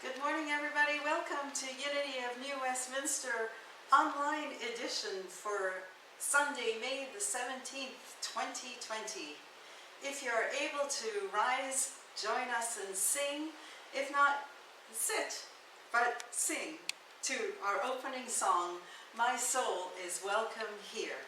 Good morning, everybody. Welcome to Unity of New Westminster online edition for Sunday, May the 17th, 2020. If you're able to rise, join us and sing. If not, sit, but sing to our opening song, My Soul is Welcome Here.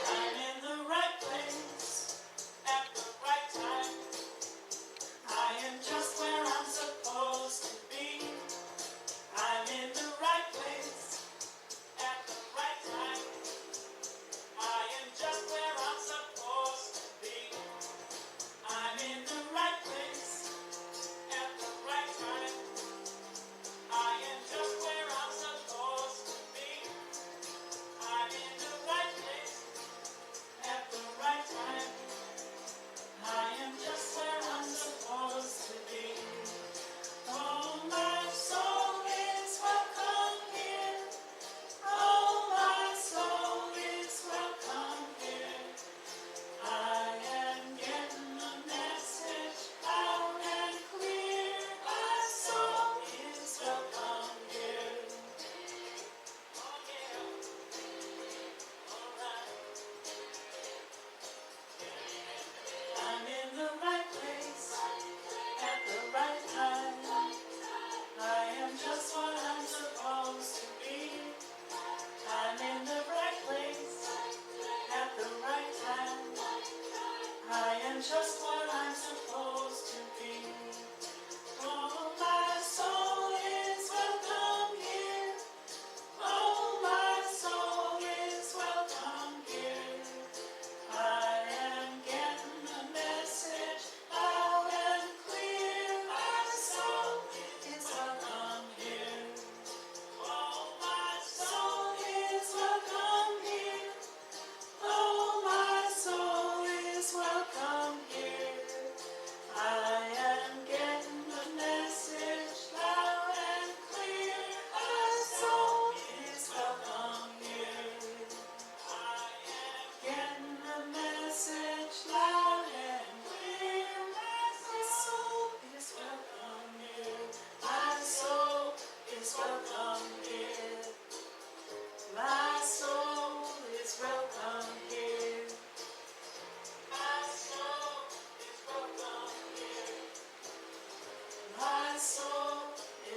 I'm in the right place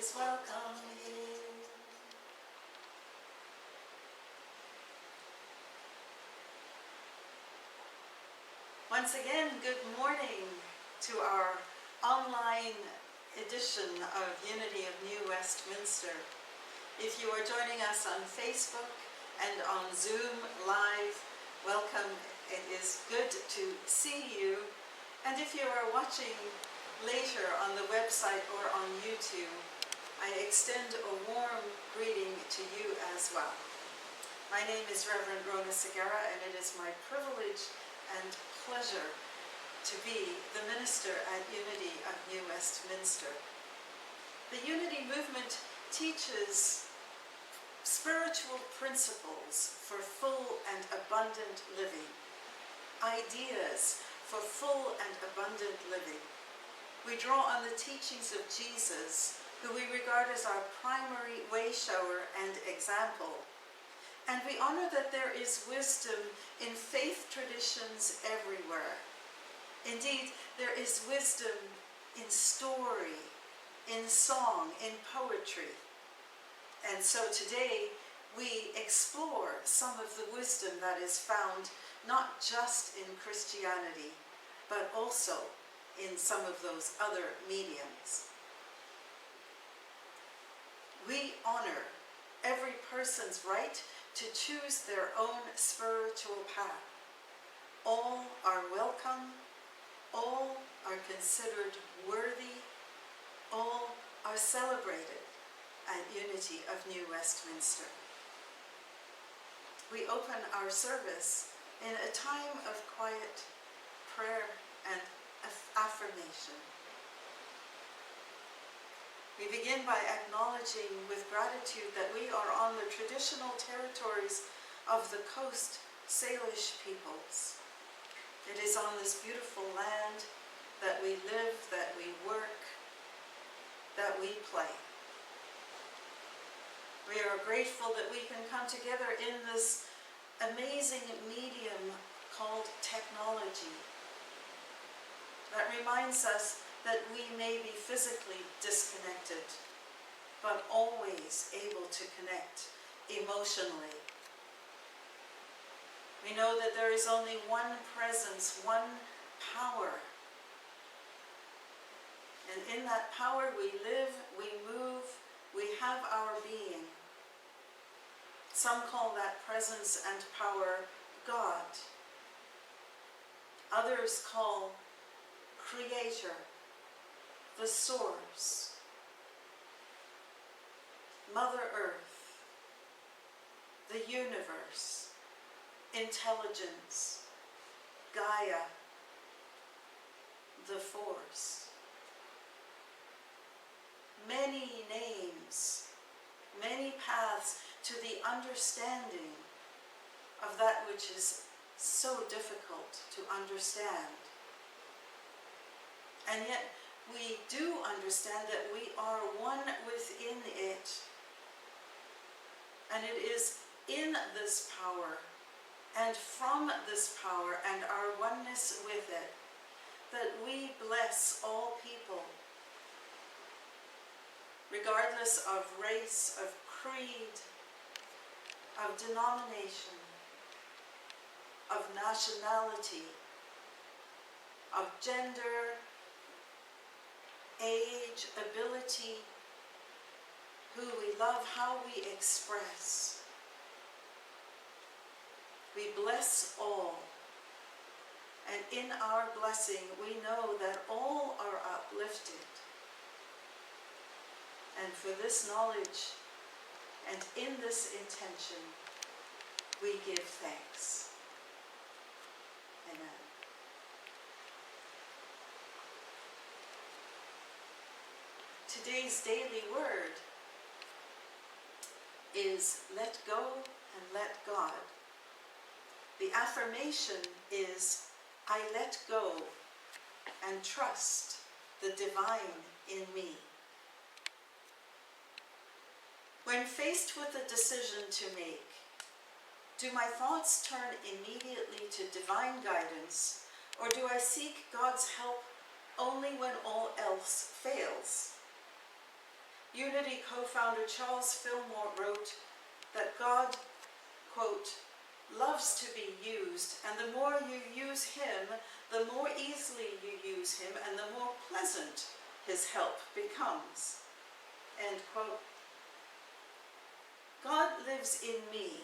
is welcome here. Once again, good morning to our online edition of Unity of New Westminster. If you are joining us on Facebook and on Zoom Live, welcome. It is good to see you. And if you are watching later on the website or on YouTube, I extend a warm greeting to you as well. My name is Reverend Rhona Segarra, and it is my privilege and pleasure to be the minister at Unity of New Westminster. The Unity movement teaches spiritual principles for full and abundant living, ideas for full and abundant living. We draw on the teachings of Jesus, who we regard as our primary way-shower and example. And we honor that there is wisdom in faith traditions everywhere. Indeed, there is wisdom in story, in song, in poetry. And so today we explore some of the wisdom that is found not just in Christianity, but also in some of those other mediums. We honor every person's right to choose their own spiritual path. All are welcome. All are considered worthy. All are celebrated at Unity of New Westminster. We open our service in a time of quiet prayer and affirmation. We begin by acknowledging with gratitude that we are on the traditional territories of the Coast Salish peoples. It is on this beautiful land that we live, that we work, that we play. We are grateful that we can come together in this amazing medium called technology that reminds us that we may be physically disconnected, but always able to connect emotionally. We know that there is only one presence, one power. And in that power we live, we move, we have our being. Some call that presence and power God. Others call Creator, the Source, Mother Earth, the universe, intelligence, Gaia, the Force. Many names, many paths to the understanding of that which is so difficult to understand. And yet we do understand that we are one within it. And it is in this power and from this power and our oneness with it that we bless all people, regardless of race, of creed, of denomination, of nationality, of gender, age, ability, who we love, how we express. We bless all, and in our blessing we know that all are uplifted. And for this knowledge and in this intention, we give thanks. Amen. Today's daily word is let go and let God. The affirmation is I let go and trust the divine in me. When faced with a decision to make, do my thoughts turn immediately to divine guidance, or do I seek God's help only when all else fails? Unity co-founder Charles Fillmore wrote that God, quote, loves to be used, and the more you use him, the more easily you use him, and the more pleasant his help becomes, end quote. God lives in me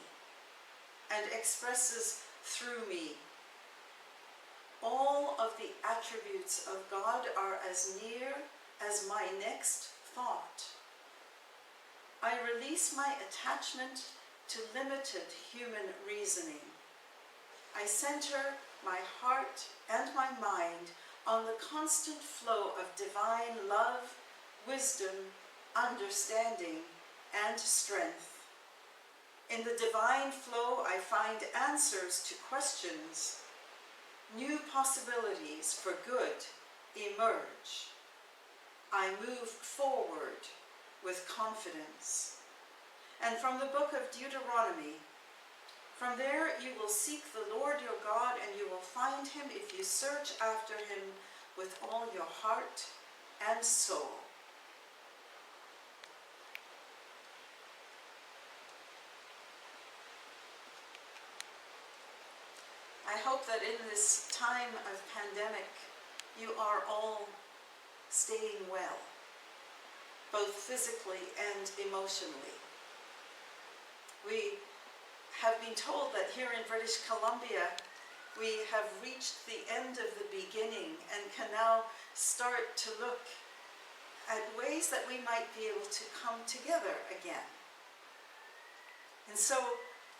and expresses through me. All of the attributes of God are as near as my next thought. I release my attachment to limited human reasoning. I center my heart and my mind on the constant flow of divine love, wisdom, understanding, and strength. In the divine flow, I find answers to questions. New possibilities for good emerge. I move forward with confidence. And from the book of Deuteronomy, from there you will seek the Lord your God, and you will find him if you search after him with all your heart and soul. I hope that in this time of pandemic, you are all staying well, both physically and emotionally. We have been told that here in British Columbia, we have reached the end of the beginning and can now start to look at ways that we might be able to come together again. And so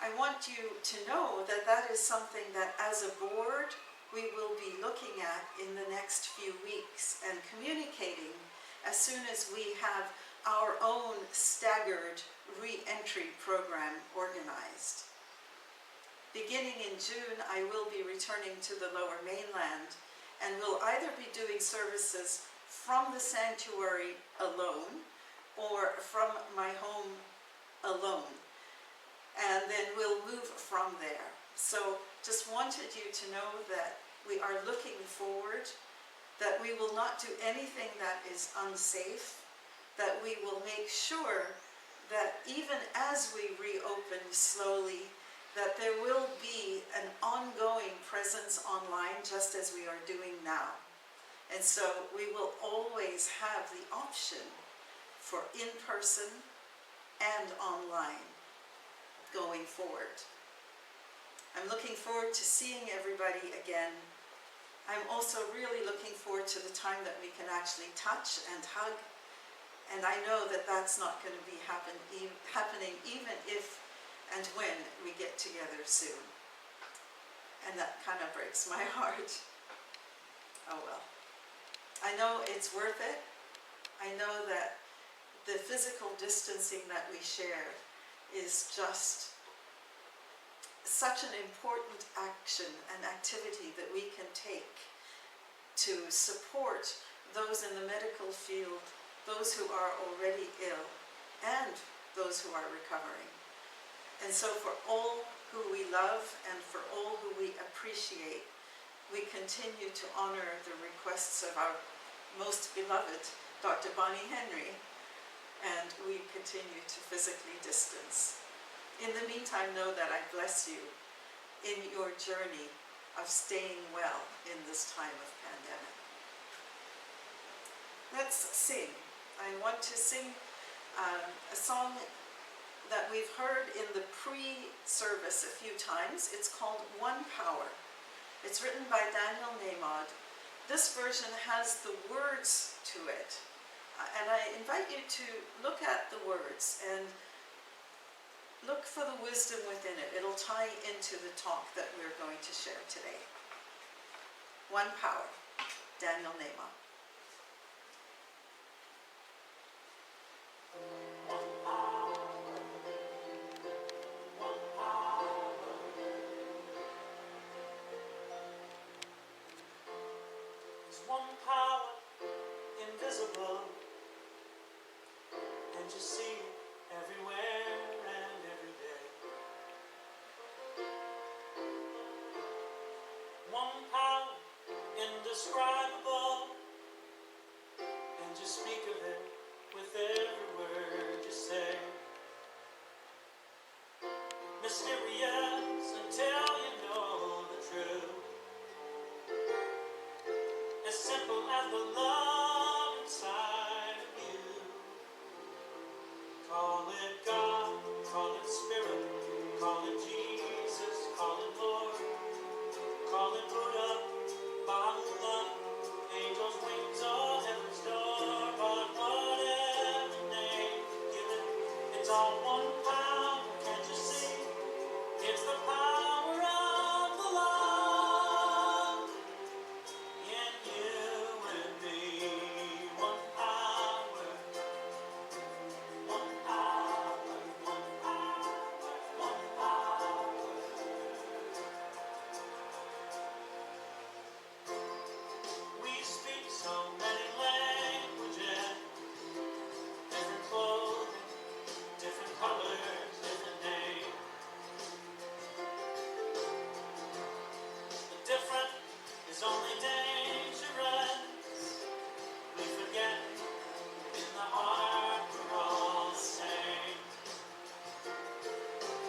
I want you to know that that is something that as a board we will be looking at in the next few weeks and communicating as soon as we have our own staggered re-entry program organized. Beginning in June, I will be returning to the Lower Mainland and will either be doing services from the sanctuary alone or from my home alone. And then we'll move from there. So just wanted you to know that we are looking forward, that we will not do anything that is unsafe, that we will make sure that even as we reopen slowly, that there will be an ongoing presence online just as we are doing now. And so we will always have the option for in-person and online going forward. I'm looking forward to seeing everybody again. I'm also really looking forward to the time that we can actually touch and hug. And I know that that's not going to be happening even if and when we get together soon. And that kind of breaks my heart. Oh well. I know it's worth it. I know that the physical distancing that we share is just such an important action and activity that we can take to support those in the medical field, those who are already ill, and those who are recovering. And so for all who we love and for all who we appreciate, we continue to honor the requests of our most beloved Dr. Bonnie Henry, and we continue to physically distance. In the meantime, know that I bless you in your journey of staying well in this time of pandemic. Let's sing. I want to sing a song that we've heard in the pre-service a few times. It's called One Power. It's written by Daniel Nahmod. This version has the words to it. And I invite you to look at the words and look for the wisdom within it. It'll tie into the talk that we're going to share today. One Power, Daniel Nahmod. Indescribable, and just speak of it with every word. mysterious until you know the truth. As simple as the love inside of you. Call it God, call it Spirit, call it Jesus, call it Lord, call it Buddha, Baha'u'llah, angels' wings or heaven's door. But whatever name you give it, it's all one power, can't you see? It's the power of the love in you and me. One power, one power, one power, one power. We speak so many languages, different clothing, different colors, different names. The different is only dangerous. We forget in the heart we're all the same.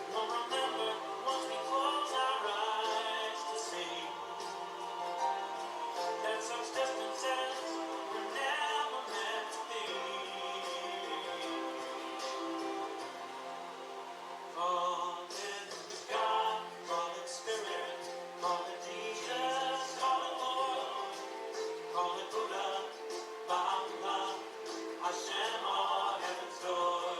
We'll remember once we close our eyes to see that such distances were never meant to be. Call it God, call it Spirit, call it Jesus, call it Lord, call it Buddha, Baha'u'llah, Hashem or heaven's door.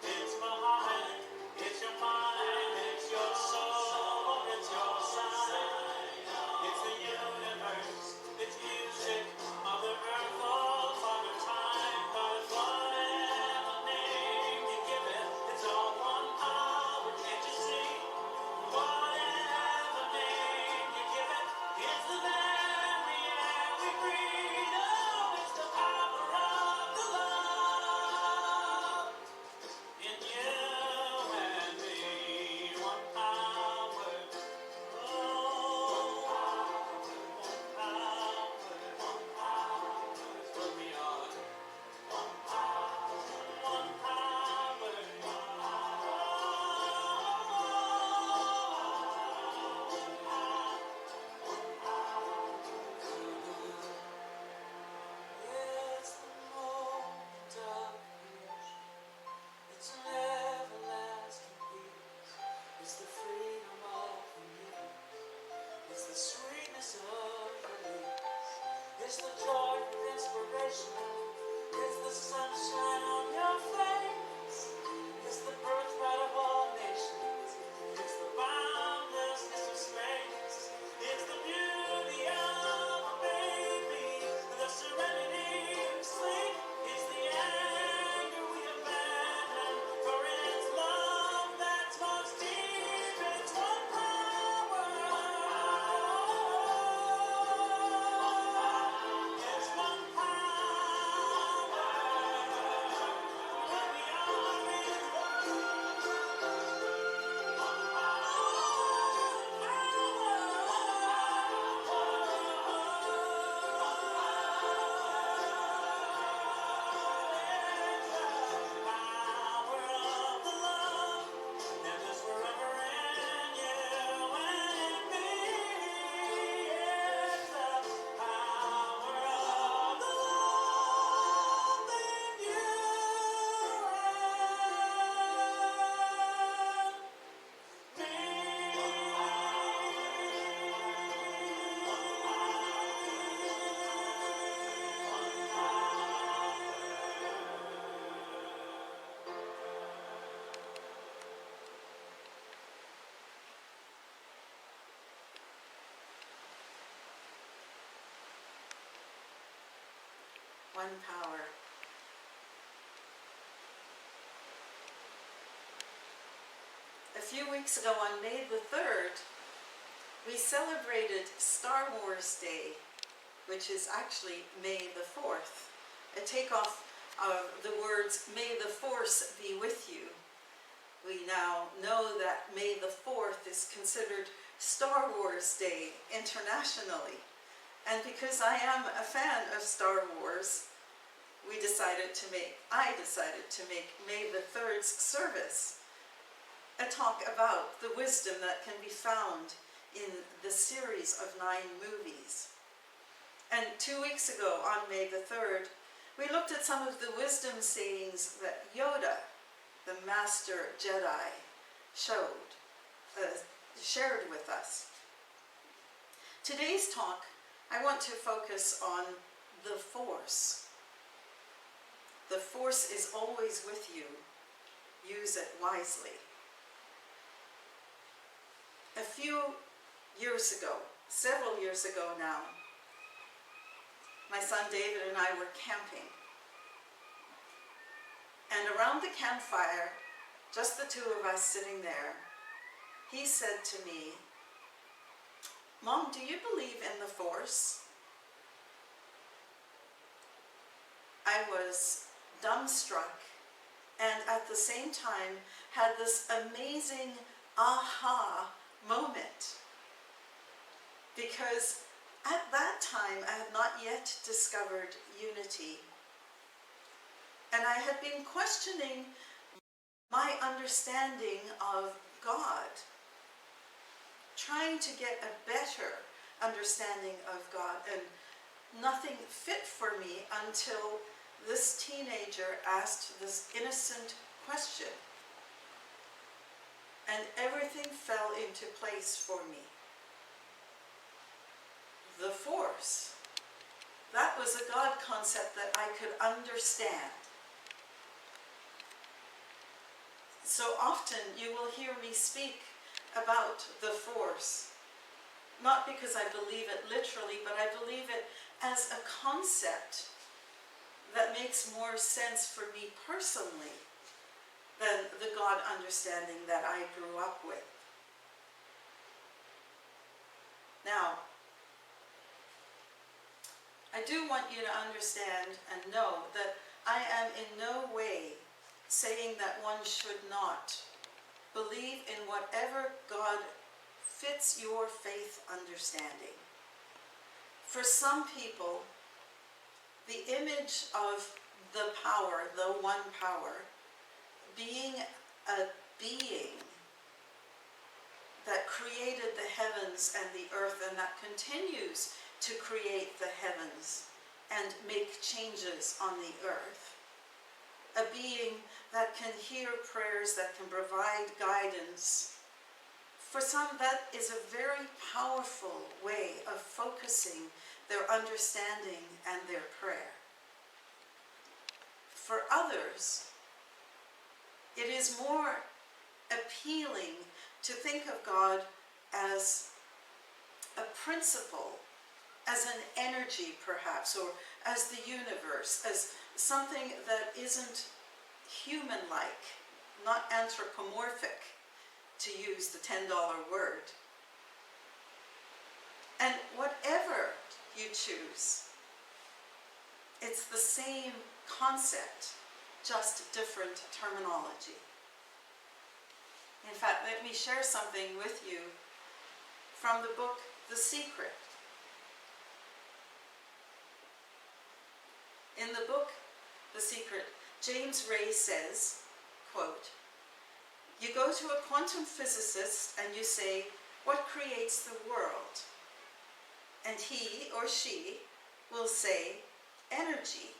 It's Muhammad, it's your mind, it's your soul, it's your sign. It's the universe, it's music, Mother Earth, all Father Time. But whatever name you give it, it's all one power, can't you see? Whatever name you give it, it's the very air we breathe. Oh, it's the power of the love in you and me. One power, oh, one power, is what we are. One power, one power, it's the moment of creation. It's an everlasting peace. It's the freedom of release. It's the sweetness of release. It's the joy of inspiration. It's the sunshine on your face. It's the birthright of all nations. It's the boundlessness of space. It's the beauty of a baby. The serenity of sleep. It's the anger we abandon. For it's love that's most deep. It's one power. It's one power. What we are is one power of the love that lives forever in you and me. It's the power of the love in you and me. One power. A few weeks ago on May the 3rd, we celebrated Star Wars Day, which is actually May the 4th, a takeoff of the words, "May the Force be with you." We now know that May the 4th is considered Star Wars Day internationally. And because I am a fan of Star Wars, I decided to make May the 3rd's service a talk about the wisdom that can be found in the series of 9 movies. And 2 weeks ago, on May the 3rd, we looked at some of the wisdom sayings that Yoda, the Master Jedi, shared with us. Today's talk, I want to focus on the Force. The Force is always with you. Use it wisely. A few years ago, several years ago now, my son David and I were camping. And around the campfire, just the 2 of us sitting there, he said to me, "Mom, do you believe in the Force?" I was dumbstruck and at the same time had this amazing aha moment. Because at that time I had not yet discovered unity. And I had been questioning my understanding of God, trying to get a better understanding of God, and nothing fit for me until this teenager asked this innocent question. And everything fell into place for me. The Force. That was a God concept that I could understand. So often you will hear me speak about the Force, not because I believe it literally, but I believe it as a concept that makes more sense for me personally than the God understanding that I grew up with. Now, I do want you to understand and know that I am in no way saying that one should not believe in whatever God fits your faith understanding. For some people, the image of the power, the one power, being a being that created the heavens and the earth and that continues to create the heavens and make changes on the earth. A being that can hear prayers, that can provide guidance. For some, that is a very powerful way of focusing their understanding and their prayer. For others, it is more appealing to think of God as a principle, as an energy perhaps, or as the universe, as something that isn't human-like, not anthropomorphic, to use the $10 word. And whatever you choose, it's the same concept, just different terminology. In fact, let me share something with you from the book The Secret. In the book The Secret, James Ray says, quote, "You go to a quantum physicist and you say, 'What creates the world?' And he or she will say, 'Energy.'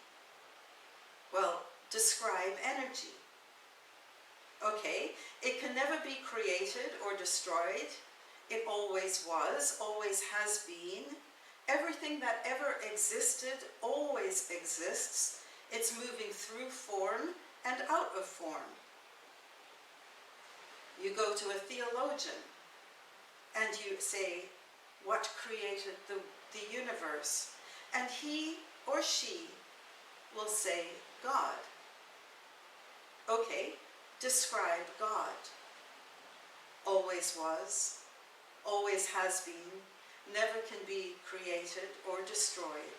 Well, describe energy. Okay, it can never be created or destroyed. It always was, always has been. Everything that ever existed always exists. It's moving through form and out of form." You go to a theologian and you say, "What created the universe?" And he or she will say, "God." Okay, describe God. Always was, always has been, never can be created or destroyed.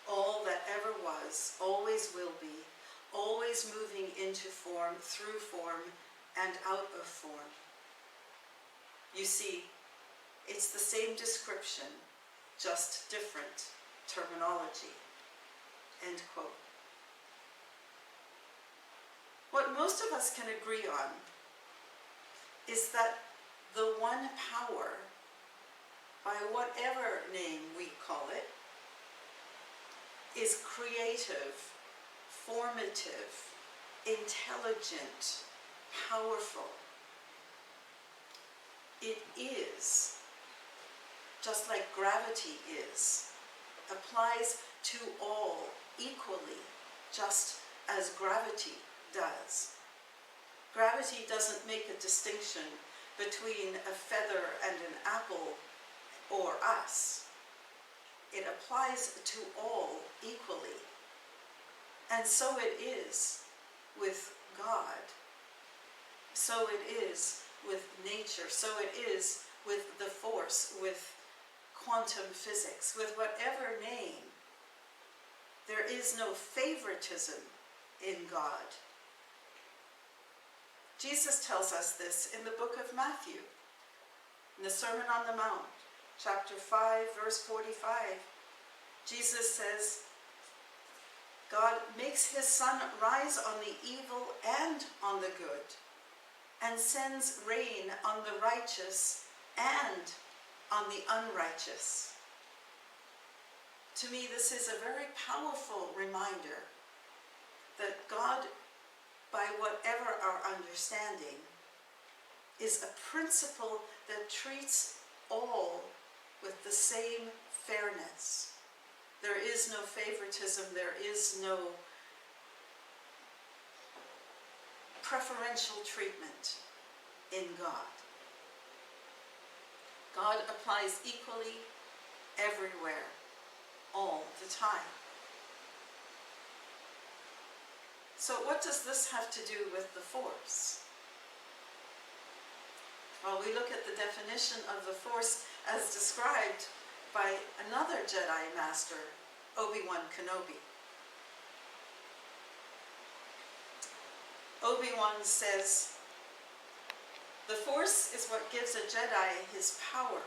All that ever was, always will be, always moving into form, through form, and out of form. You see, it's the same description, just different terminology. End quote. What most of us can agree on is that the one power, by whatever name we call it, is creative, formative, intelligent, powerful. It is, just like gravity is, applies to all equally, just as gravity does. Gravity doesn't make a distinction between a feather and an apple or us. It applies to all equally. And so it is with God. So it is with nature. So it is with the force, with quantum physics, with whatever name. There is no favoritism in God. Jesus tells us this in the book of Matthew, in the Sermon on the Mount, chapter 5, verse 45. Jesus says, God makes his sun rise on the evil and on the good, and sends rain on the righteous and on the unrighteous. To me, this is a very powerful reminder that God, by whatever our understanding, is a principle that treats all with the same fairness. There is no favoritism, there is no preferential treatment in God. God applies equally everywhere, all the time. So what does this have to do with the Force? Well, we look at the definition of the Force as described by another Jedi Master, Obi-Wan Kenobi. Obi-Wan says, the Force is what gives a Jedi his power.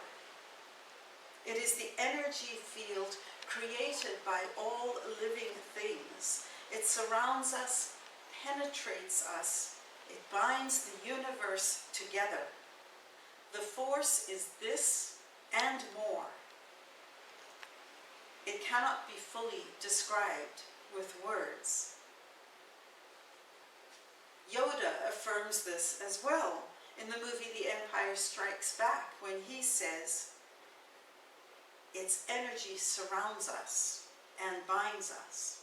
It is the energy field created by all living things. It surrounds us, penetrates us, it binds the universe together. The Force is this and more. It cannot be fully described with words. Yoda affirms this as well in the movie The Empire Strikes Back, when he says, its energy surrounds us and binds us.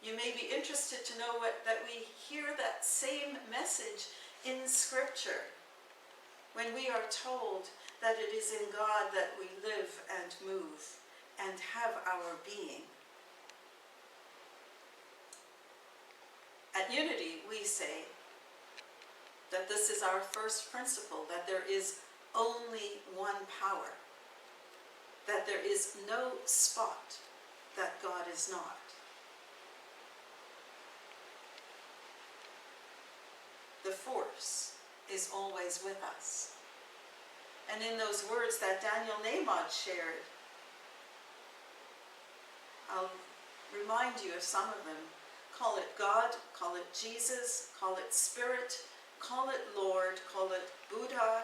You may be interested to know that we hear that same message in Scripture when we are told that it is in God that we live and move and have our being. At Unity, we say that this is our first principle, that there is only one power, that there is no spot that God is not. The Force is always with us. And in those words that Daniel Nahmod shared, I'll remind you of some of them. Call it God, call it Jesus, call it Spirit, call it Lord, call it Buddha,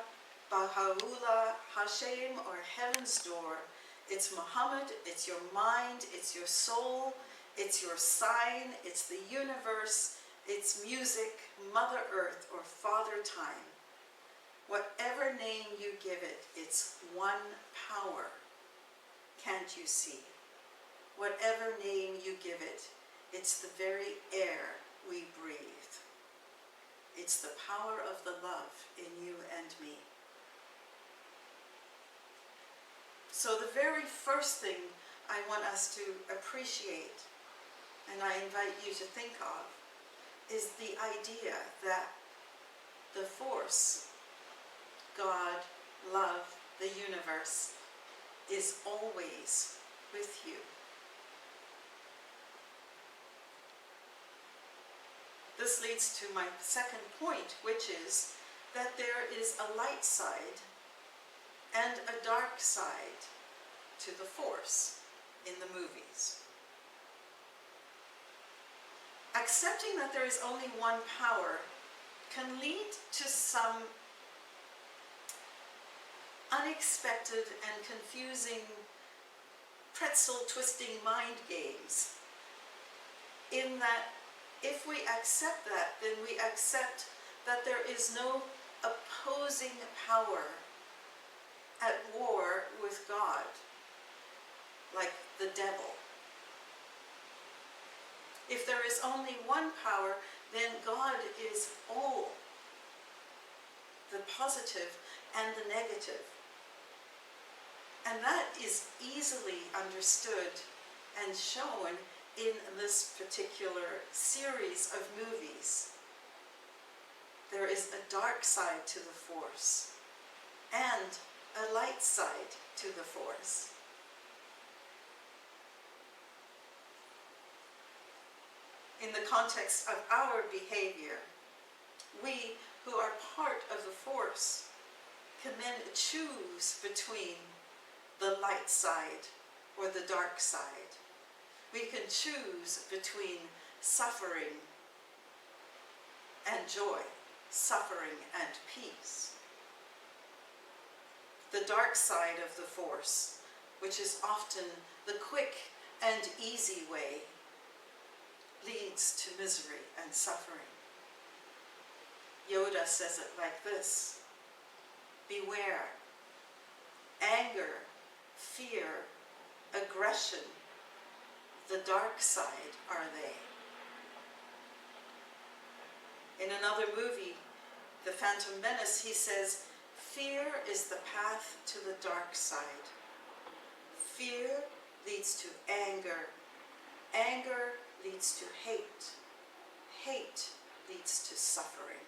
Baha'u'llah, Hashem, or Heaven's Door. It's Muhammad, it's your mind, it's your soul, it's your sign, it's the universe, it's music, Mother Earth, or Father Time. Whatever name you give it, it's one power. Can't you see? Whatever name you give it, it's the very air we breathe. It's the power of the love in you and me. So the very first thing I want us to appreciate, and I invite you to think of, is the idea that the Force, God, love, the universe, is always with you. This leads to my second point, which is that there is a light side and a dark side to the Force in the movies. Accepting that there is only one power can lead to some unexpected and confusing pretzel twisting mind games, in that if we accept that, then we accept that there is no opposing power at war with God, like the devil. If there is only one power, then God is all, the positive and the negative. And that is easily understood and shown in this particular series of movies. There is a dark side to the Force and a light side to the Force. In the context of our behavior, we who are part of the Force can then choose between the light side or the dark side. We can choose between suffering and joy, suffering and peace. The dark side of the Force, which is often the quick and easy way, leads to misery and suffering. Yoda says it like this: beware, anger, fear, aggression, the dark side are they. In another movie, The Phantom Menace, he says, fear is the path to the dark side. Fear leads to anger. Anger leads to hate. Hate leads to suffering.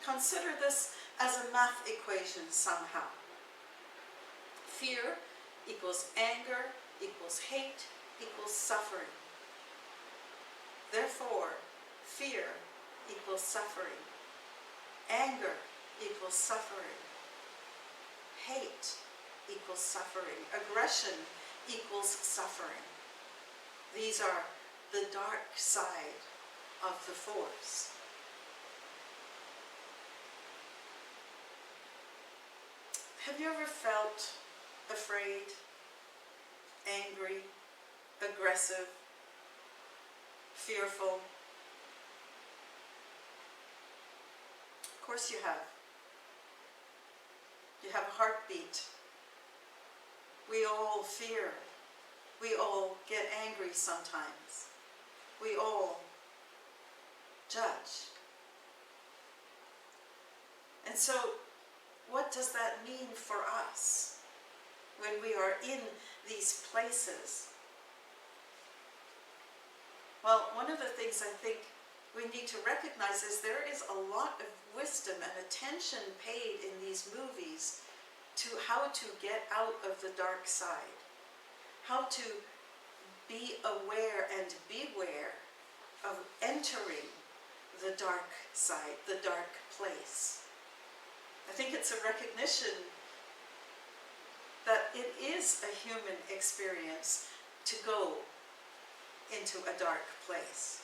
Consider this as a math equation somehow. Fear equals anger equals hate equals suffering. Therefore, fear equals suffering. Anger equals suffering. Hate equals suffering. Aggression equals suffering. These are the dark side of the Force. Have you ever felt afraid, angry, aggressive, fearful? Of course you have. You have a heartbeat. We all fear. We all get angry sometimes. We all judge. And so, what does that mean for us when we are in these places? Well, one of the things I think we need to recognize is there is a lot of wisdom and attention paid in these movies to how to get out of the dark side, how to be aware and beware of entering the dark side, the dark place. I think it's a recognition that it is a human experience to go into a dark place.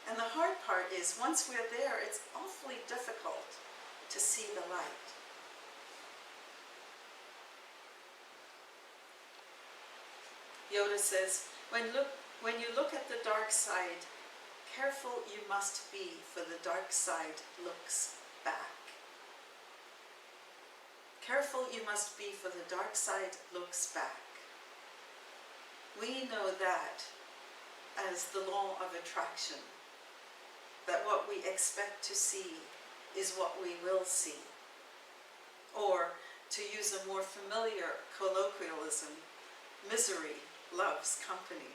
And the hard part is, once we're there, it's awfully difficult to see the light. Yoda says, when you look at the dark side, careful you must be, for the dark side looks back. Careful you must be, for the dark side looks back. We know that as the law of attraction, that what we expect to see is what we will see. Or, to use a more familiar colloquialism, misery loves company.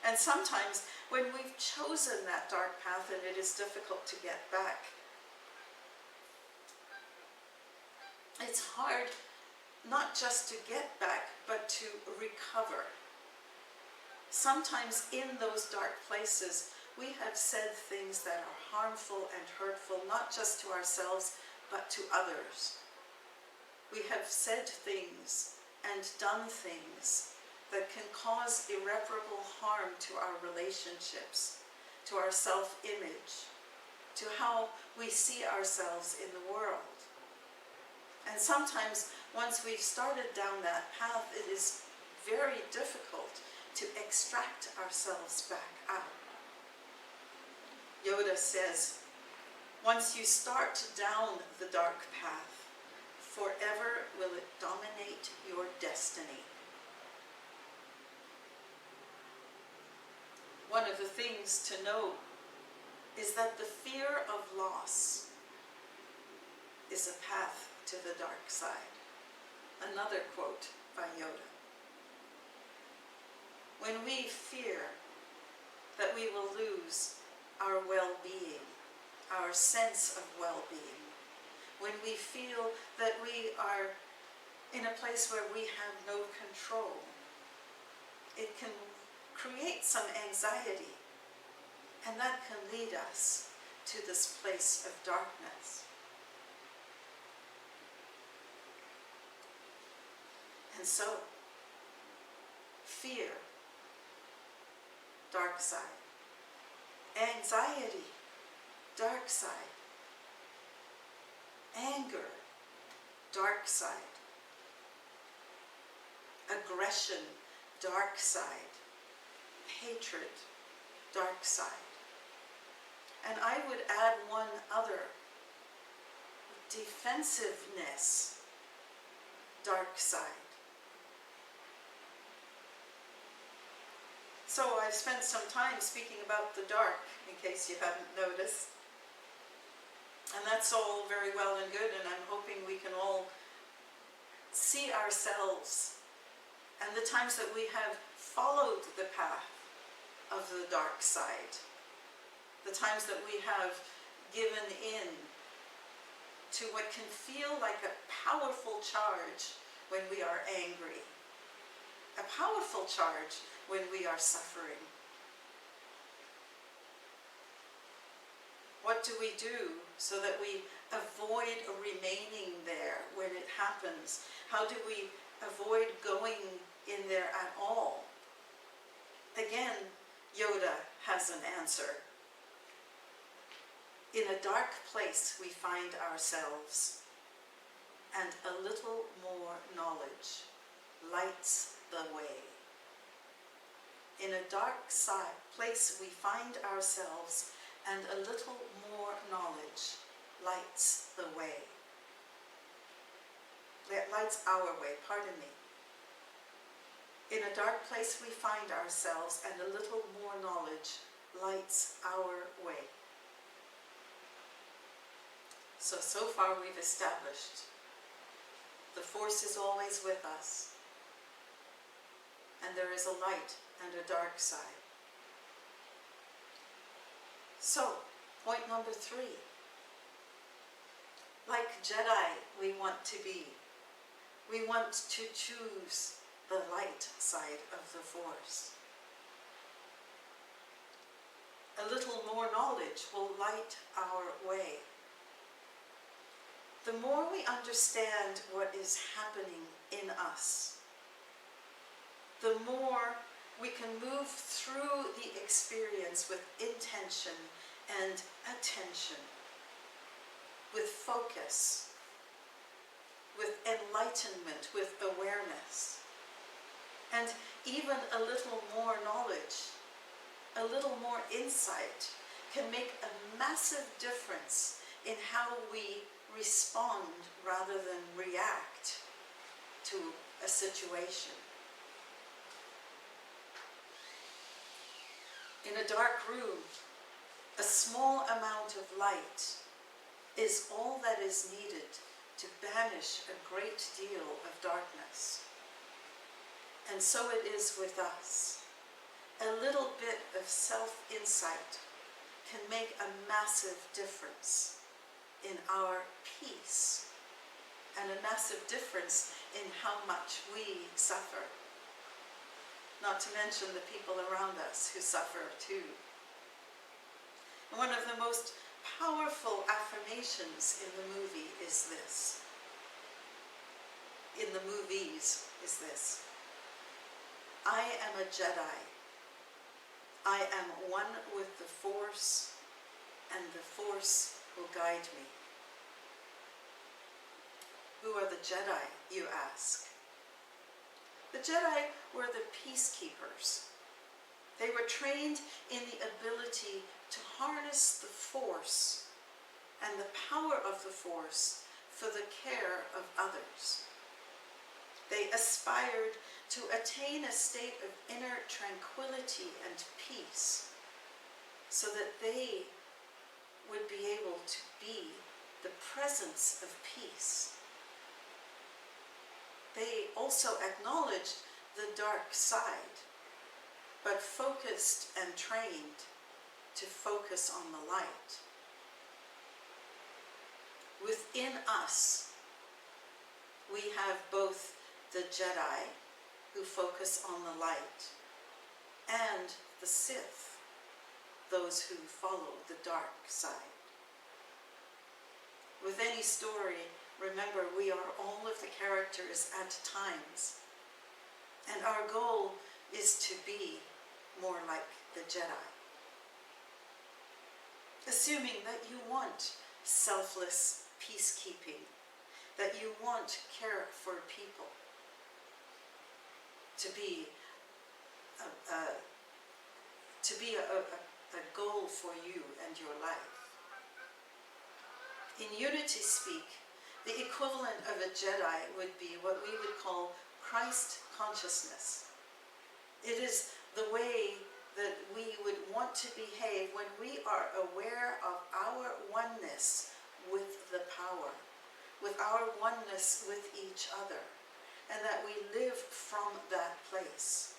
And sometimes when we've chosen that dark path and it is difficult to get back, it's hard not just to get back, but to recover. Sometimes in those dark places, we have said things that are harmful and hurtful, not just to ourselves, but to others. We have said things and done things that can cause irreparable harm to our relationships, to our self-image, to how we see ourselves in the world. And sometimes, once we've started down that path, it is very difficult to extract ourselves back out. Yoda says, once you start down the dark path, forever will it dominate your destiny. One of the things to know is that the fear of loss is a path to the dark side. Another quote by Yoda. When we fear that we will lose our well-being, our sense of well-being, when we feel that we are in a place where we have no control, it can create some anxiety, and that can lead us to this place of darkness. And so, fear, dark side. Anxiety, dark side. Anger, dark side. Aggression, dark side. Hatred, dark side. And I would add one other, defensiveness, dark side. So I've spent some time speaking about the dark, in case you haven't noticed. And that's all very well and good, and I'm hoping we can all see ourselves and the times that we have followed the path of the dark side, the times that we have given in to what can feel like a powerful charge when we are angry, a powerful charge when we are suffering. What do we do so that we avoid remaining there when it happens? How do we avoid going in there at all? Again, Yoda has an answer. In a dark place we find ourselves, and a little more knowledge lights the way. In a dark place we find ourselves, and a little more knowledge lights the way. It lights our way, pardon me. In a dark place we find ourselves, and a little more knowledge lights our way. So far we've established the force is always with us, and there is a light and a dark side. So, point number 3. Like Jedi we want to be. We want to choose the light side of the force. A little more knowledge will light our way. The more we understand what is happening in us, the more we can move through the experience with intention and attention, with focus, with enlightenment, with awareness, and even a little more knowledge, a little more insight can make a massive difference in how we respond rather than react to a situation. In a dark room, a small amount of light is all that is needed to banish a great deal of darkness. And so it is with us. A little bit of self-insight can make a massive difference in our peace, and a massive difference in how much we suffer. Not to mention the people around us who suffer too. And one of the most powerful affirmations in the movie is this. In the movies is this. I am a Jedi. I am one with the Force, and the Force will guide me. Who are the Jedi, you ask? The Jedi were the peacekeepers. They were trained in the ability to harness the Force and the power of the Force for the care of others. They aspired to attain a state of inner tranquility and peace so that they would be able to be the presence of peace. They also acknowledged the dark side, but focused and trained to focus on the light. Within us, we have both the Jedi, who focus on the light, and the Sith, those who follow the dark side. With any story, remember, we are all of the characters at times, and our goal is to be more like the Jedi. Assuming that you want selfless peacekeeping, that you want care for people, to be a goal for you and your life. In unity speak, the equivalent of a Jedi would be what we would call Christ consciousness. It is the way that we would want to behave when we are aware of our oneness with the power, with our oneness with each other, and that we live from that place.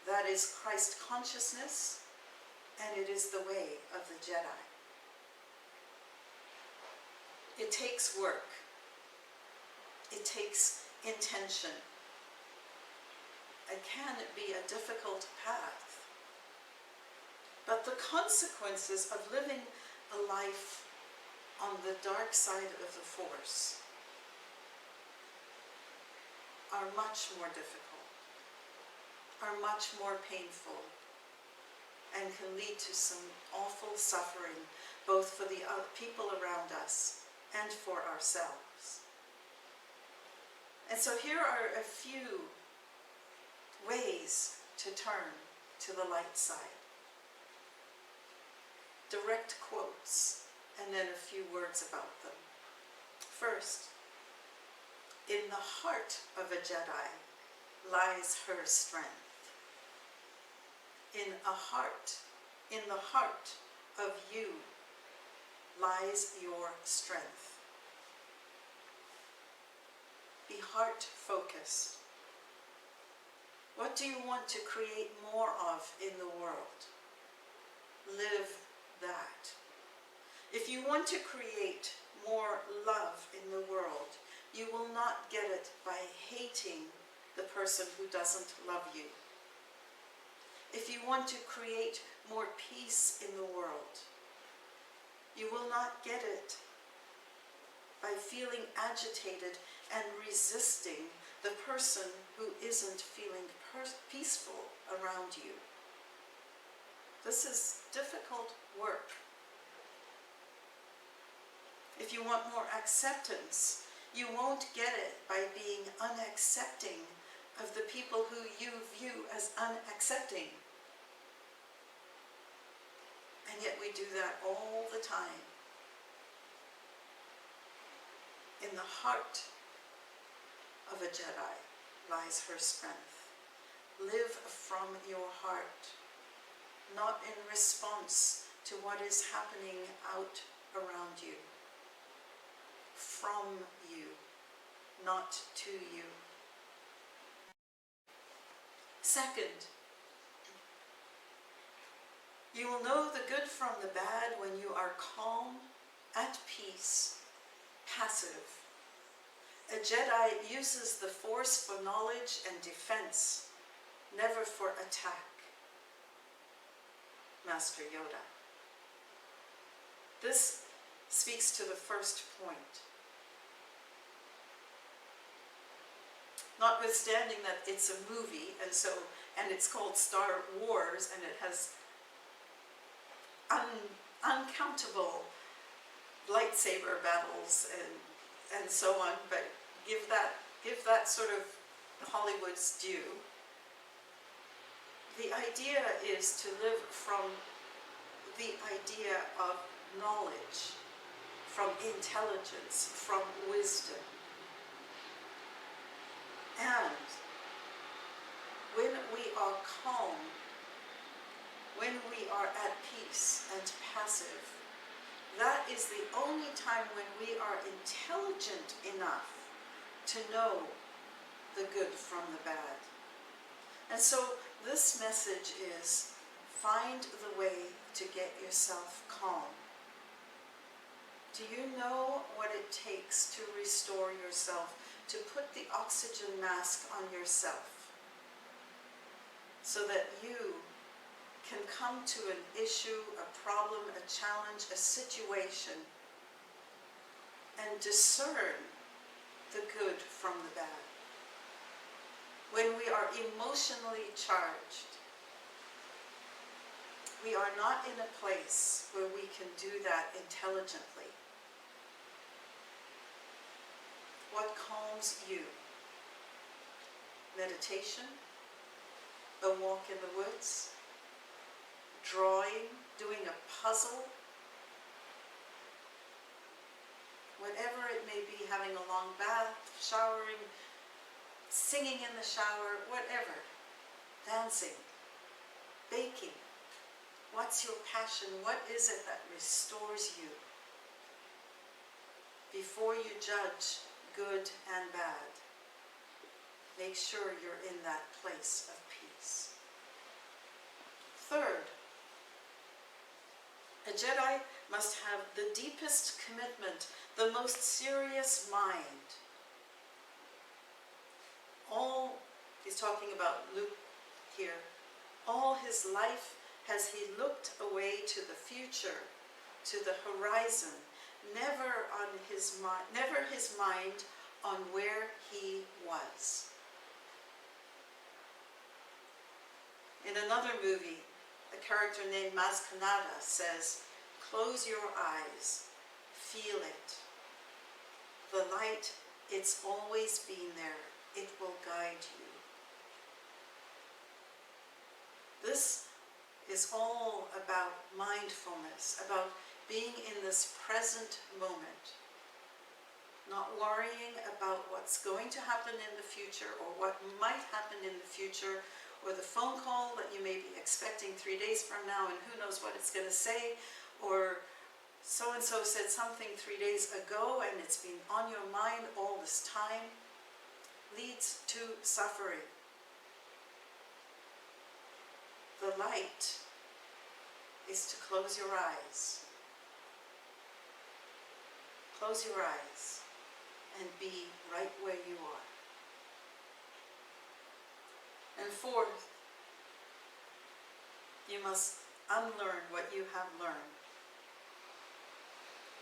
That is Christ consciousness, and it is the way of the Jedi. It takes work. It takes intention. It can be a difficult path. But the consequences of living a life on the dark side of the Force are much more difficult, are much more painful, and can lead to some awful suffering, both for the people around us and for ourselves. And so here are a few ways to turn to the light side. Direct quotes, and then a few words about them. First, in the heart of a Jedi lies her strength. In the heart of you lies your strength. Be heart-focused. What do you want to create more of in the world? Live that. If you want to create more love in the world, you will not get it by hating the person who doesn't love you. If you want to create more peace in the world, you will not get it by feeling agitated and resisting the person who isn't feeling peaceful around you. This is difficult work. If you want more acceptance, you won't get it by being unaccepting of the people who you view as unaccepting. And yet we do that all the time. In the heart of a Jedi lies her strength. Live from your heart, not in response to what is happening out around you. From you, not to you. Second, you will know the good from the bad when you are calm, at peace, passive. A Jedi uses the Force for knowledge and defense, never for attack. Master Yoda. This speaks to the first point. Notwithstanding that it's a movie, and so and it's called Star Wars, and it has uncountable lightsaber battles and so on, but give that sort of Hollywood's due. The idea is to live from the idea of knowledge, from intelligence, from wisdom. And when we are calm, when we are at peace and passive, that is the only time when we are intelligent enough to know the good from the bad. And so this message is, find the way to get yourself calm. Do you know what it takes to restore yourself, to put the oxygen mask on yourself, so that you can come to an issue, a problem, a challenge, a situation, and discern the good from the bad? When we are emotionally charged, we are not in a place where we can do that intelligently. What calms you? Meditation? A walk in the woods? Drawing? Doing a puzzle? Whatever it may be, having a long bath, showering, singing in the shower, whatever. Dancing, baking. What's your passion? What is it that restores you? Before you judge good and bad, make sure you're in that place of peace. Third, a Jedi must have the deepest commitment, the most serious mind. He's talking about Luke here, all his life has he looked away to the future, to the horizon, never his mind on where he was. In another movie, a character named Maz Kanata says, "Close your eyes, feel it. The light, it's always been there. It will guide you." This is all about mindfulness, about being in this present moment, not worrying about what's going to happen in the future or what might happen in the future, or the phone call that you may be expecting 3 days from now and who knows what it's going to say, or so-and-so said something 3 days ago and it's been on your mind all this time, leads to suffering. The light is to close your eyes. Close your eyes and be right where you are. And fourth, you must unlearn what you have learned.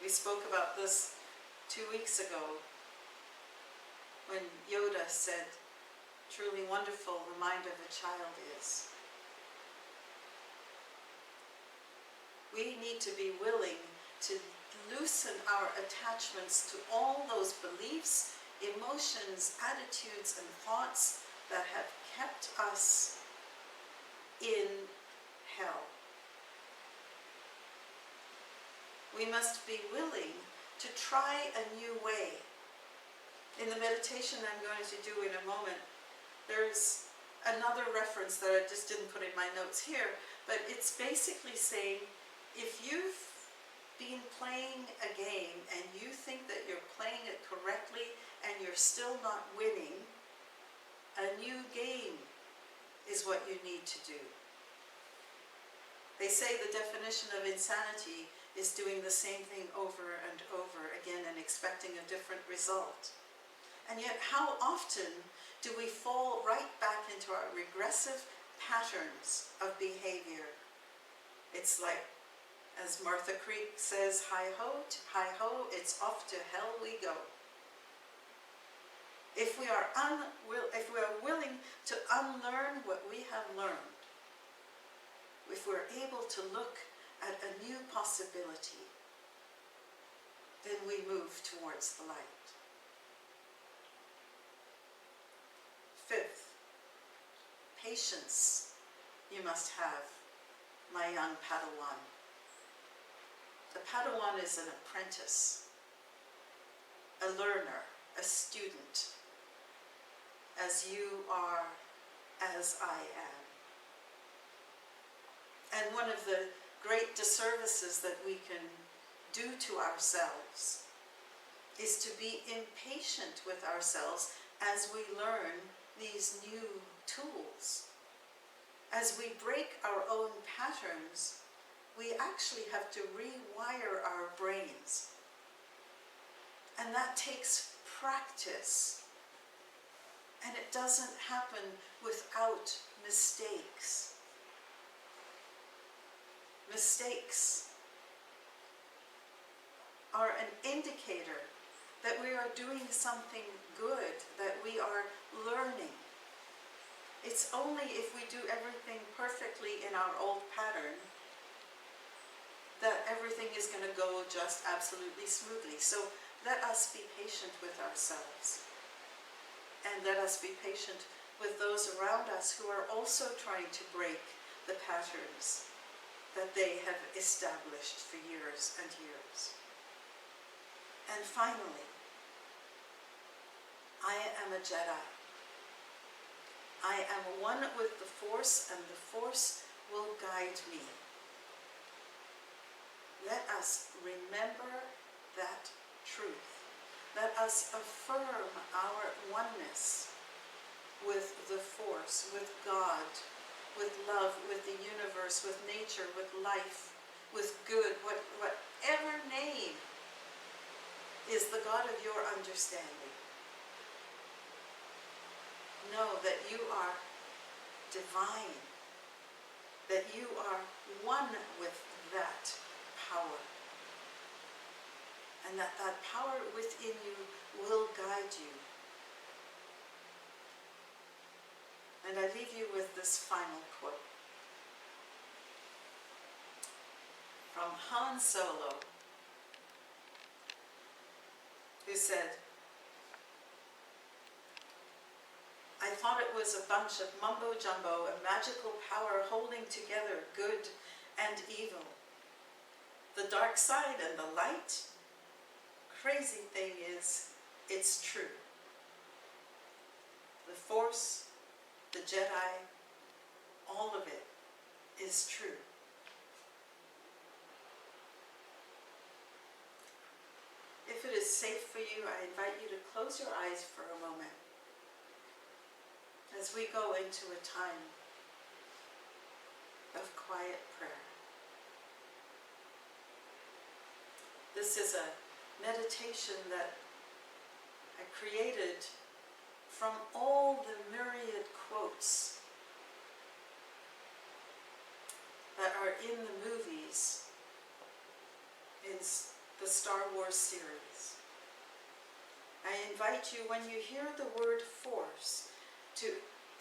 We spoke about this 2 weeks ago when Yoda said, "Truly wonderful the mind of a child is." We need to be willing to loosen our attachments to all those beliefs, emotions, attitudes, and thoughts that have kept us in hell. We must be willing to try a new way. In the meditation I'm going to do in a moment, there's another reference that I just didn't put in my notes here, but it's basically saying, if you've been playing a game and you think that you're playing it correctly and you're still not winning, a new game is what you need to do. They say the definition of insanity is doing the same thing over and over again and expecting a different result. And yet, how often do we fall right back into our regressive patterns of behavior? It's like, as Martha Creek says, hi ho, it's off to hell we go. if we are willing to unlearn what we have learned, if we're able to look at a new possibility, then we move towards the light. Fifth, patience you must have, my young Padawan. The Padawan is an apprentice, a learner, a student, as you are, as I am. And one of the great disservices that we can do to ourselves is to be impatient with ourselves as we learn these new tools. As we break our own patterns, we actually have to rewire our brains. And that takes practice. And it doesn't happen without mistakes. Mistakes are an indicator that we are doing something good, that we are learning. It's only if we do everything perfectly in our old pattern that everything is going to go just absolutely smoothly. So let us be patient with ourselves. And let us be patient with those around us who are also trying to break the patterns that they have established for years and years. And finally, I am a Jedi. I am one with the Force, and the Force will guide me. Let us remember that truth. Let us affirm our oneness with the Force, with God, with love, with the universe, with nature, with life, with good, whatever name is the God of your understanding. Know that you are divine, that you are one with that power, and that that power within you will guide you. And I leave you with this final quote from Han Solo, who said, I thought it was a bunch of mumbo-jumbo, a magical power holding together good and evil. The dark side and the light. Crazy thing is, it's true. The Force, the Jedi, all of it is true. If it is safe for you, I invite you to close your eyes for a moment as we go into a time of quiet prayer. This is a meditation that I created from all the myriad quotes that are in the movies in the Star Wars series. I invite you, when you hear the word Force, to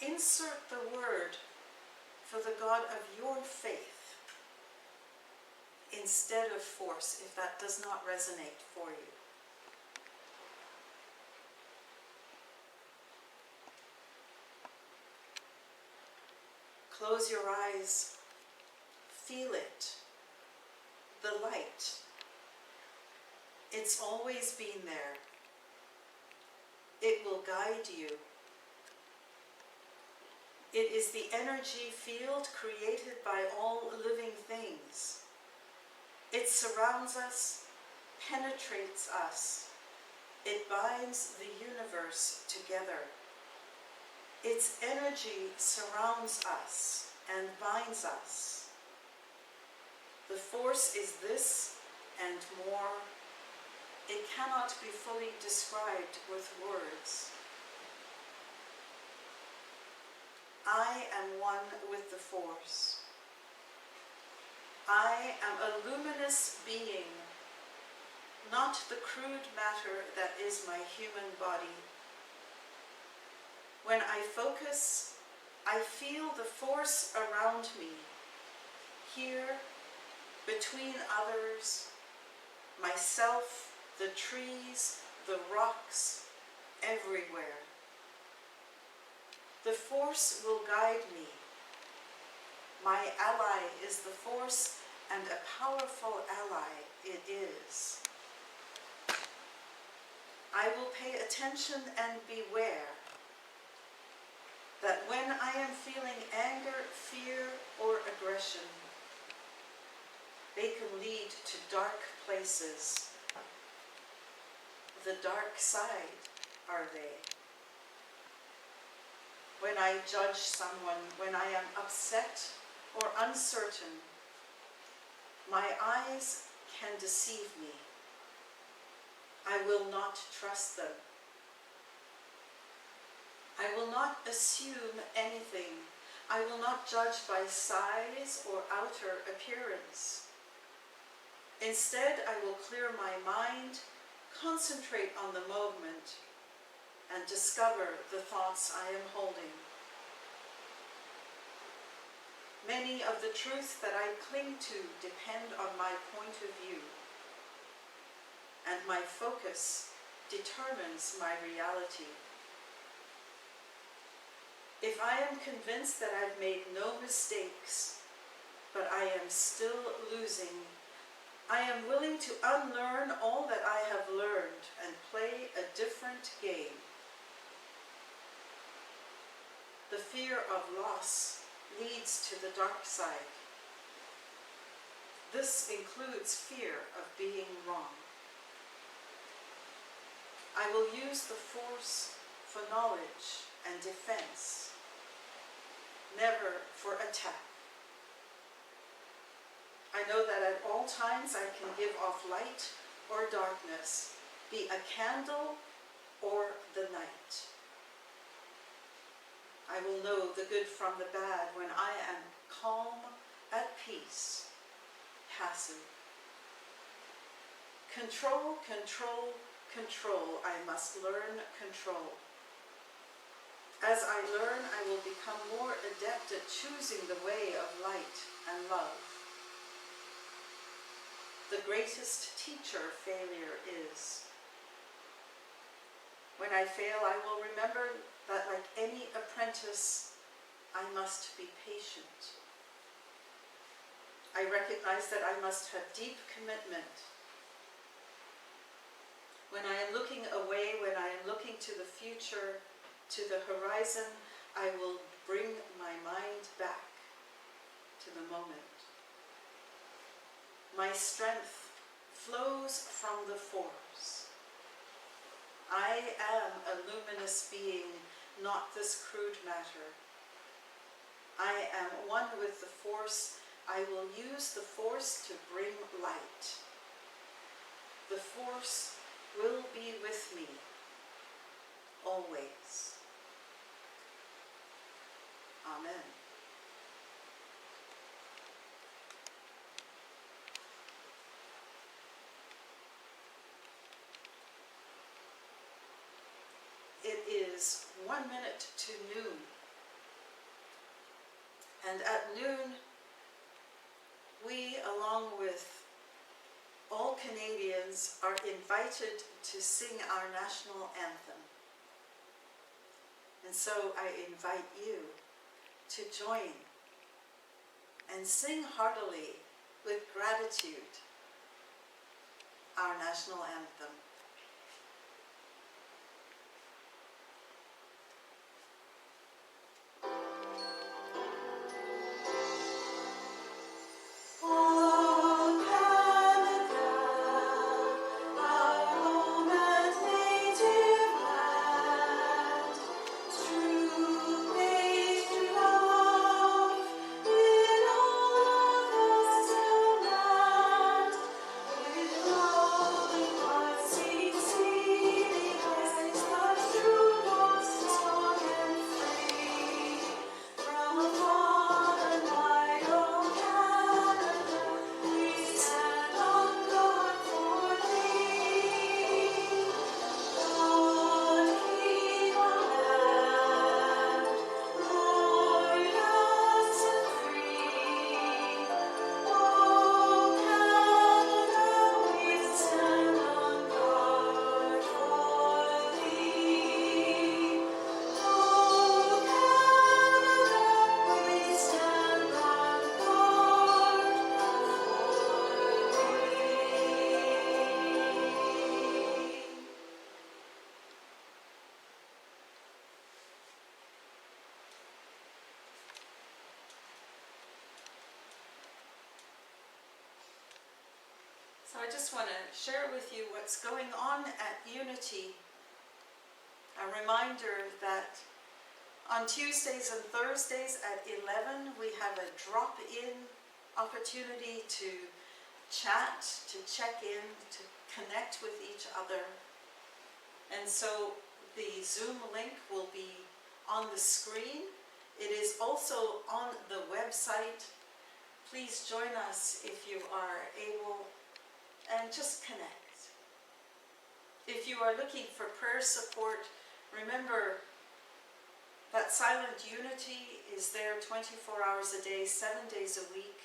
insert the word for the God of your faith instead of Force, if that does not resonate for you. Close your eyes, feel it, the light. It's always been there. It will guide you. It is the energy field created by all living things. It surrounds us, penetrates us. It binds the universe together. Its energy surrounds us and binds us. The Force is this and more. It cannot be fully described with words. I am one with the Force. I am a luminous being, not the crude matter that is my human body. When I focus, I feel the force around me, here, between others, myself, the trees, the rocks, everywhere. The force will guide me. My ally is the force, and a powerful ally it is. I will pay attention and beware that when I am feeling anger, fear, or aggression, they can lead to dark places. The dark side, are they? When I judge someone, when I am upset or uncertain, my eyes can deceive me. I will not trust them. I will not assume anything. I will not judge by size or outer appearance. Instead, I will clear my mind, concentrate on the moment, and discover the thoughts I am holding. Many of the truths that I cling to depend on my point of view, and my focus determines my reality. If I am convinced that I've made no mistakes, but I am still losing, I am willing to unlearn all that I have learned and play a different game. The fear of loss leads to the dark side. This includes fear of being wrong. I will use the force for knowledge and defense, never for attack. I know that at all times I can give off light or darkness, be a candle or the night. I will know the good from the bad when I am calm, at peace, passive. Control, control, control. I must learn control. As I learn, I will become more adept at choosing the way of light and love. The greatest teacher failure is. When I fail, I will remember that like any apprentice, I must be patient. I recognize that I must have deep commitment. When I am looking away, when I am looking to the future, to the horizon, I will bring my mind back to the moment. My strength flows from the force. I am a luminous being, not this crude matter. I am one with the force. I will use the force to bring light. The force will be with me always. Amen. It is 1 minute to noon. And at noon, we, along with all Canadians, are invited to sing our national anthem. And so I invite you to join and sing heartily with gratitude our national anthem. See So I just want to share with you what's going on at Unity. A reminder that on Tuesdays and Thursdays at 11 we have a drop-in opportunity to chat, to check in, to connect with each other. And so the Zoom link will be on the screen. It is also on the website. Please join us if you are able, and just connect. If you are looking for prayer support, remember that Silent Unity is there 24 hours a day, 7 days a week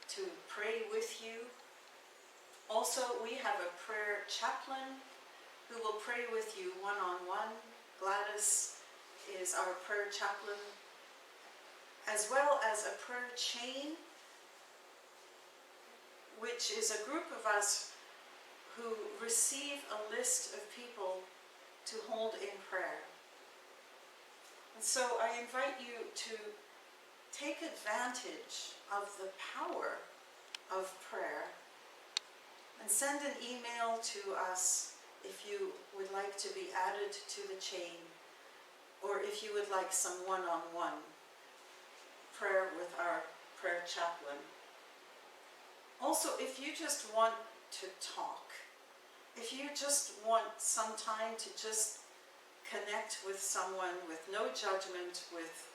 to pray with you. Also, we have a prayer chaplain who will pray with you one-on-one. Gladys is our prayer chaplain, as well as a prayer chain, which is a group of us who receive a list of people to hold in prayer. And so I invite you to take advantage of the power of prayer and send an email to us if you would like to be added to the chain, or if you would like some one-on-one prayer with our prayer chaplain. Also, if you just want to talk, if you just want some time to just connect with someone with no judgment, with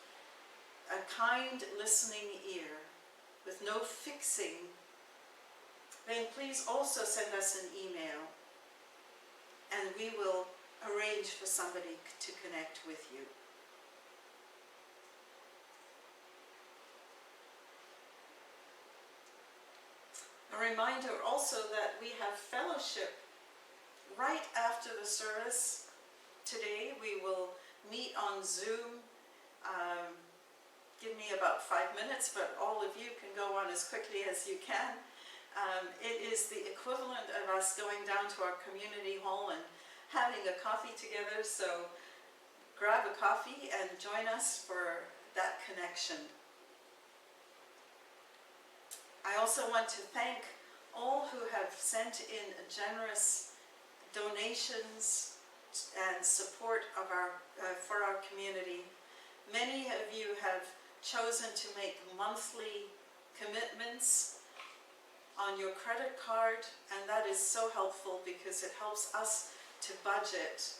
a kind listening ear, with no fixing, then please also send us an email and we will arrange for somebody to connect with you. A reminder also that we have fellowship right after the service. Today we will meet on Zoom. Give me about 5 minutes, but all of you can go on as quickly as you can. It is the equivalent of us going down to our community hall and having a coffee together, so grab a coffee and join us for that connection. I also want to thank all who have sent in generous donations and support of for our community. Many of you have chosen to make monthly commitments on your credit card, and that is so helpful because it helps us to budget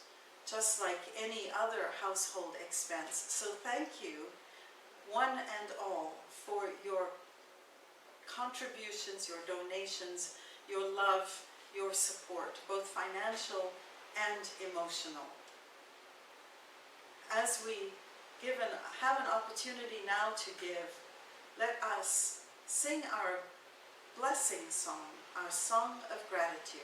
just like any other household expense. So thank you, one and all, for your contributions, your donations, your love, your support, both financial and emotional. As we have an opportunity now to give, let us sing our blessing song, our song of gratitude.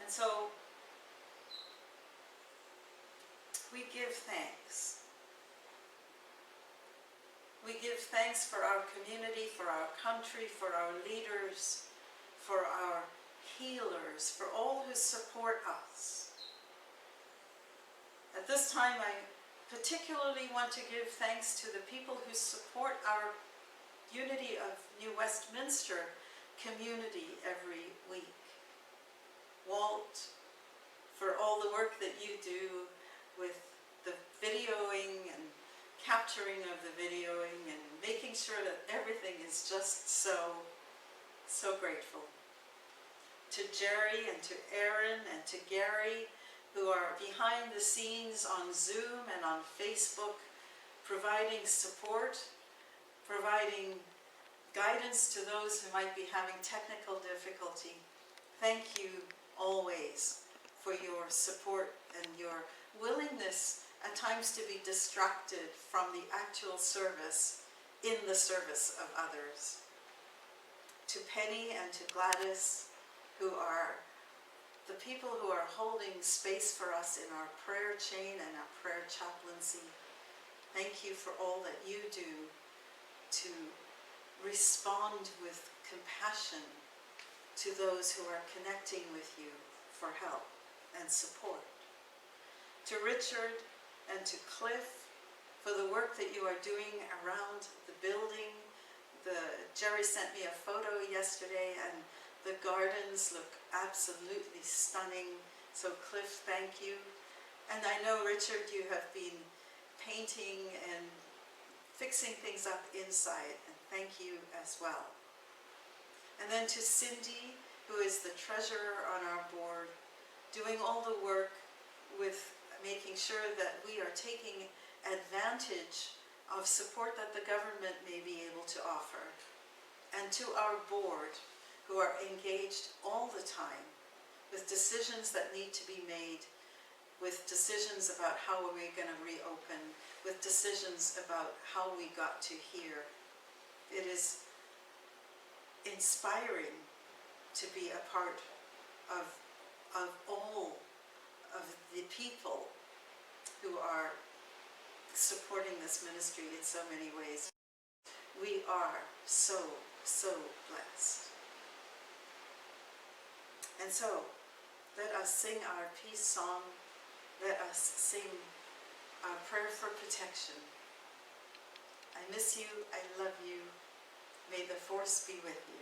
So we give thanks. We give thanks for our community, for our country, for our leaders, for our healers, for all who support us. At this time, I particularly want to give thanks to the people who support our Unity of New Westminster community every week. Walt, for all the work that you do with videoing and capturing of the videoing and making sure that everything is just so grateful. To Jerry and to Aaron and to Gary, who are behind the scenes on Zoom and on Facebook, providing support, providing guidance to those who might be having technical difficulty. Thank you always for your support and your willingness at times to be distracted from the actual service in the service of others. To Penny and to Gladys, who are the people who are holding space for us in our prayer chain and our prayer chaplaincy. Thank you for all that you do to respond with compassion to those who are connecting with you for help and support. To Richard and to Cliff for the work that you are doing around the building. Jerry sent me a photo yesterday and the gardens look absolutely stunning. So Cliff, thank you. And I know, Richard, you have been painting and fixing things up inside, and thank you as well. And then to Cindy, who is the treasurer on our board, doing all the work with making sure that we are taking advantage of support that the government may be able to offer. And to our board, who are engaged all the time with decisions that need to be made, with decisions about how are we going to reopen, with decisions about how we got to here. It is inspiring to be a part of all of the people who are supporting this ministry in so many ways. We are so blessed. And so, let us sing our peace song. Let us sing our prayer for protection. I miss you, I love you. May the force be with you.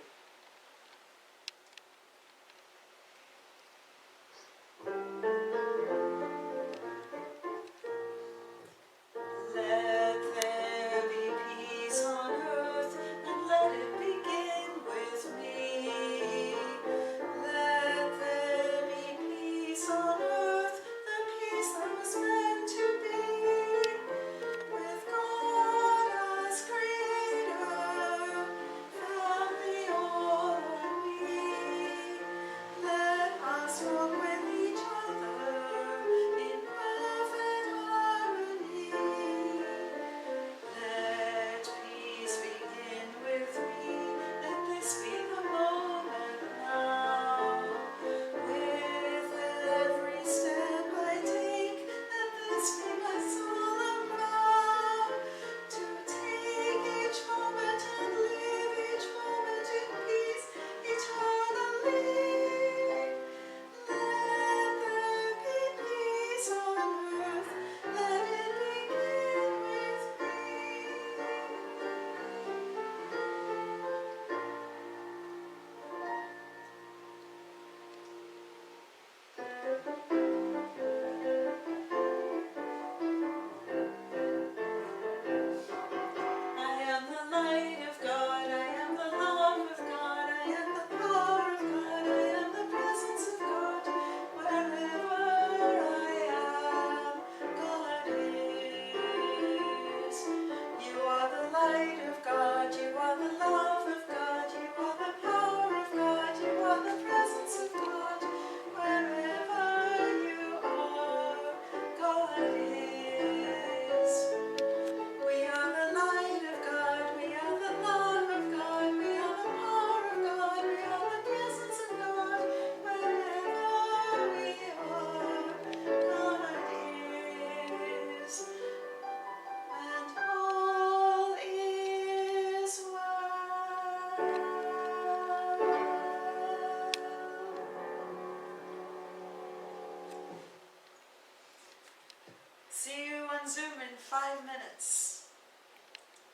See you on Zoom in 5 minutes.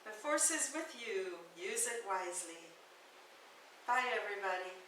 The force is with you. Use it wisely. Bye, everybody.